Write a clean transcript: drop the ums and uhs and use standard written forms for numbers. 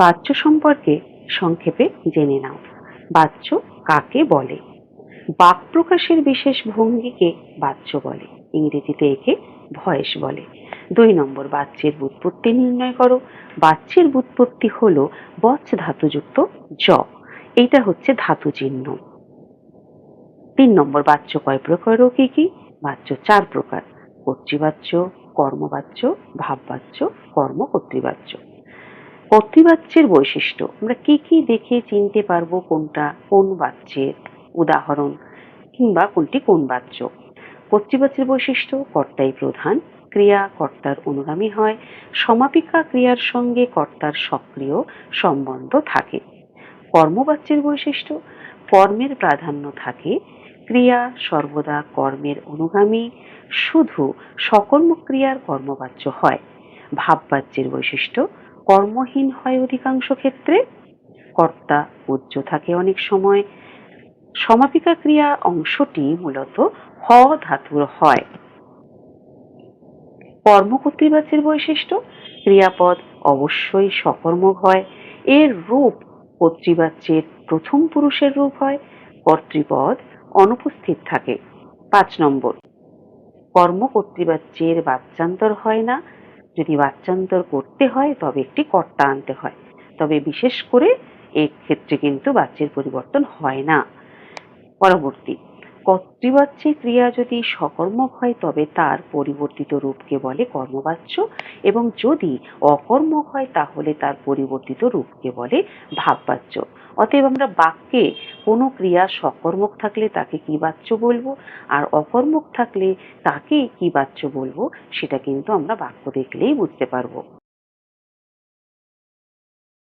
বাচ্য সম্পর্কে সংক্ষেপে জেনে নাও। বাচ্য কাকে বলে? বাক প্রকাশের বিশেষ ভঙ্গিকে বাচ্য বলে। ইংরেজিতে একে ভয়েস বলে। 2 নম্বর, বাচ্যের ব্যুৎপত্তি নির্ণয় করো। বাচ্যের ব্যুৎপত্তি হলো বচ ধাতুযুক্ত জ, এইটা হচ্ছে ধাতু চিহ্ন। 3 নম্বর, বাচ্য কয় প্রকার ও কি কি? বাচ্য 4 প্রকার: কর্তৃবাচ্য, কর্মবাচ্য, ভাববাচ্য, কর্মকর্তৃবাচ্য। কর্তৃবাচ্যের বৈশিষ্ট্য আমরা কি কি দেখে চিনতে পারবো কোনটা কোন বাচ্যের উদাহরণ কিংবা কোনটি কোন বাচ্য? কর্তৃবাচ্যের বৈশিষ্ট্য: কর্তাই প্রধান, ক্রিয়া কর্তার অনুগামী হয়, সমাপিকা ক্রিয়ার সঙ্গে কর্তার সক্রিয় সম্বন্ধ থাকে। কর্মবাচ্যের বৈশিষ্ট্য: কর্মের প্রাধান্য থাকে, ক্রিয়া সর্বদা কর্মের অনুগামী, শুধু সকর্ম ক্রিয়ার কর্মবাচ্য হয়। ভাববাচ্যের বৈশিষ্ট্য: কর্মহীন হয় অধিকাংশ ক্ষেত্রে, কর্তা উজ্জ থাকে অনেক সময়, সমাপিকা ক্রিয়া অংশটি মূলত হ ধাতুর হয়। কর্মকর্তৃবাচ্যের বৈশিষ্ট্য: ক্রিয়াপদ অবশ্যই সকর্মক হয়, এর রূপ কর্তৃবাচ্যের প্রথম পুরুষের রূপ হয়, কর্তৃপদ অনুপস্থিত থাকে। 5 নম্বর, কর্মকর্তৃবাচ্যের বাচ্যান্তর হয় না। যদি বাচ্যান্তর করতে হয় তবে একটি কর্তা আনতে হয়, তবে বিশেষ করে এক্ষেত্রে কিন্তু বাচ্যের পরিবর্তন হয় না। পরবর্তী, কর্তৃবাচ্যে ক্রিয়া যদি সকর্মক হয় তবে তার পরিবর্তিত রূপকে বলে কর্মবাচ্য, এবং যদি অকর্মক হয় তাহলে তার পরিবর্তিত রূপকে বলে ভাববাচ্য। অতএব আমরা বাক্যে কোনো ক্রিয়া সকর্মক থাকলে তাকে কি বাচ্য বলবো, আর অকর্মক থাকলে তাকে কি বাচ্য বলবো, সেটা কিন্তু আমরা বাক্য দেখলেই বুঝতে পারবো।